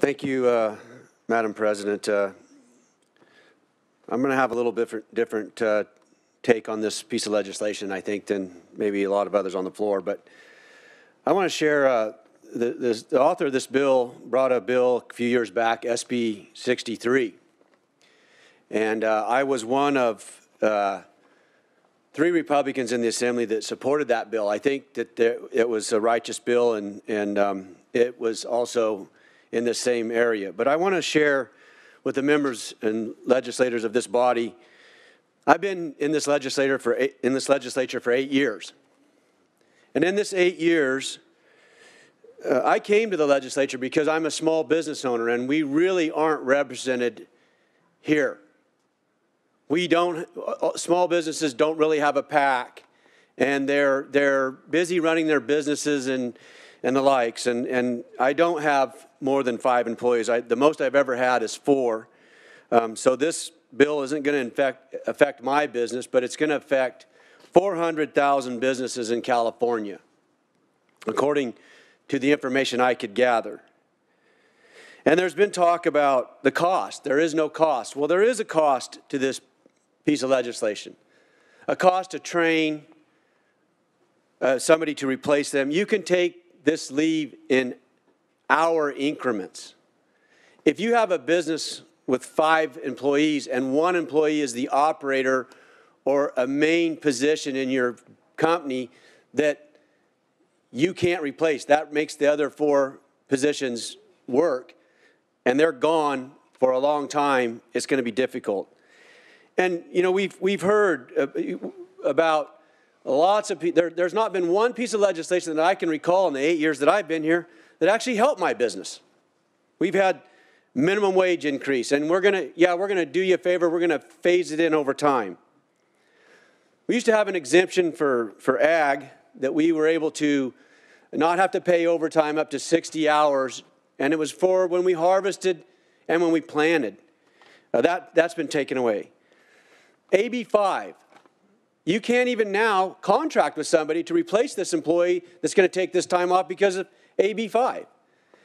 Thank you, Madam President. I'm going to have a little different take on this piece of legislation, I think, than maybe a lot of others on the floor. But I want to share the author of this bill brought a bill a few years back, SB 63. And I was one of 3 Republicans in the Assembly that supported that bill. I think that it was a righteous bill, and it was also in the same area. But I want to share with the members and legislators of this body. I've been in this legislature for 8 years. And in this 8 years, I came to the legislature because I'm a small business owner, and we really aren't represented here. Small businesses don't really have a PAC, and they're busy running their businesses and the likes. And I don't have more than 5 employees. The most I've ever had is 4. So this bill isn't going to affect my business, but it's going to affect 400,000 businesses in California, according to the information I could gather. And there's been talk about the cost. There is no cost. Well, there is a cost to this piece of legislation, a cost to train somebody to replace them. You can take this leave in hour increments. If you have a business with 5 employees and 1 employee is the operator or a main position in your company that you can't replace, that makes the other 4 positions work, and they're gone for a long time, it's going to be difficult. And, you know, we've heard about lots of people. There's not been one piece of legislation that I can recall in the 8 years that I've been here that actually helped my business. We've had minimum wage increase, and we're going to do you a favor. We're going to phase it in over time. We used to have an exemption for ag that we were able to not have to pay overtime up to 60 hours, and it was for when we harvested and when we planted. That's been taken away. AB 5, you can't even now contract with somebody to replace this employee that's going to take this time off because of AB 5.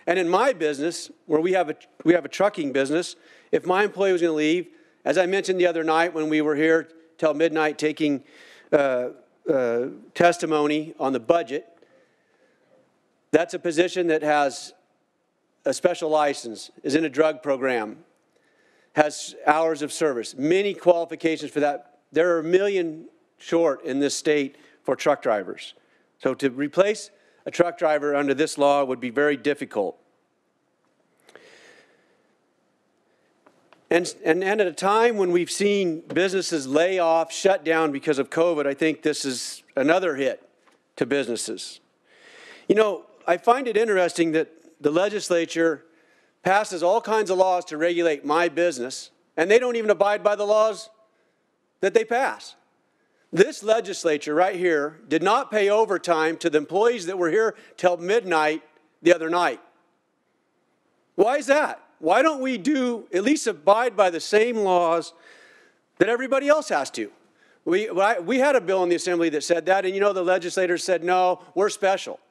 And in my business, where we have a trucking business, if my employee was going to leave, as I mentioned the other night when we were here till midnight taking testimony on the budget, that's a position that has a special license, is in a drug program, has hours of service, many qualifications for that. There are 1 million short in this state for truck drivers. So to replace a truck driver under this law would be very difficult. And at a time when we've seen businesses lay off, shut down because of COVID, I think this is another hit to businesses. You know, I find it interesting that the legislature passes all kinds of laws to regulate my business, and they don't even abide by the laws that they pass. This legislature right here did not pay overtime to the employees that were here till midnight the other night. Why is that? Why don't we at least abide by the same laws that everybody else has to? We had a bill in the Assembly that said that, and you know the legislators said, no, we're special.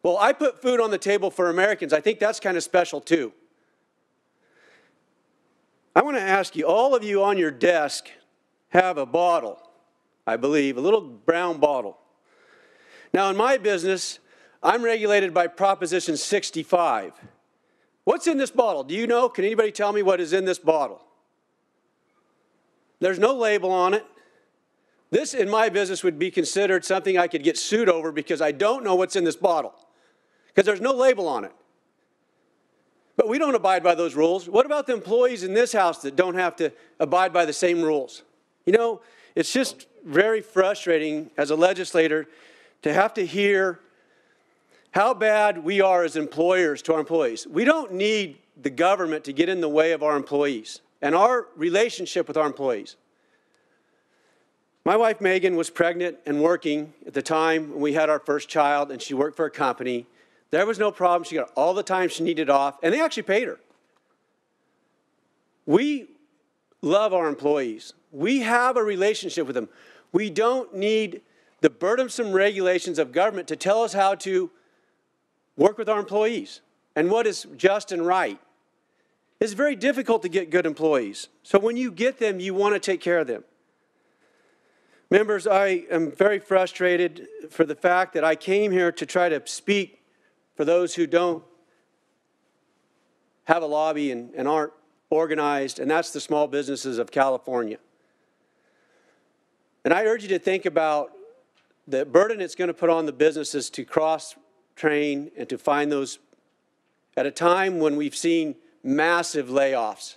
Well, I put food on the table for Americans. I think that's kind of special too. I want to ask you, all of you on your desk have a bottle, I believe, a little brown bottle. Now, in my business, I'm regulated by Proposition 65. What's in this bottle? Do you know? Can anybody tell me what is in this bottle? There's no label on it. This, in my business, would be considered something I could get sued over because I don't know what's in this bottle, because there's no label on it. But we don't abide by those rules. What about the employees in this house that don't have to abide by the same rules? You know, it's just very frustrating as a legislator to have to hear how bad we are as employers to our employees. We don't need the government to get in the way of our employees and our relationship with our employees. My wife, Megan, was pregnant and working at the time when we had our first child, and she worked for a company. There was no problem. She got all the time she needed off, and they actually paid her. We love our employees. We have a relationship with them. We don't need the burdensome regulations of government to tell us how to work with our employees and what is just and right. It's very difficult to get good employees. So when you get them, you want to take care of them. Members, I am very frustrated for the fact that I came here to try to speak for those who don't have a lobby and aren't organized, and that's the small businesses of California. And I urge you to think about the burden it's going to put on the businesses to cross-train and to find those at a time when we've seen massive layoffs.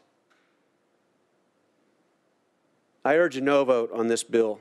I urge a no vote on this bill.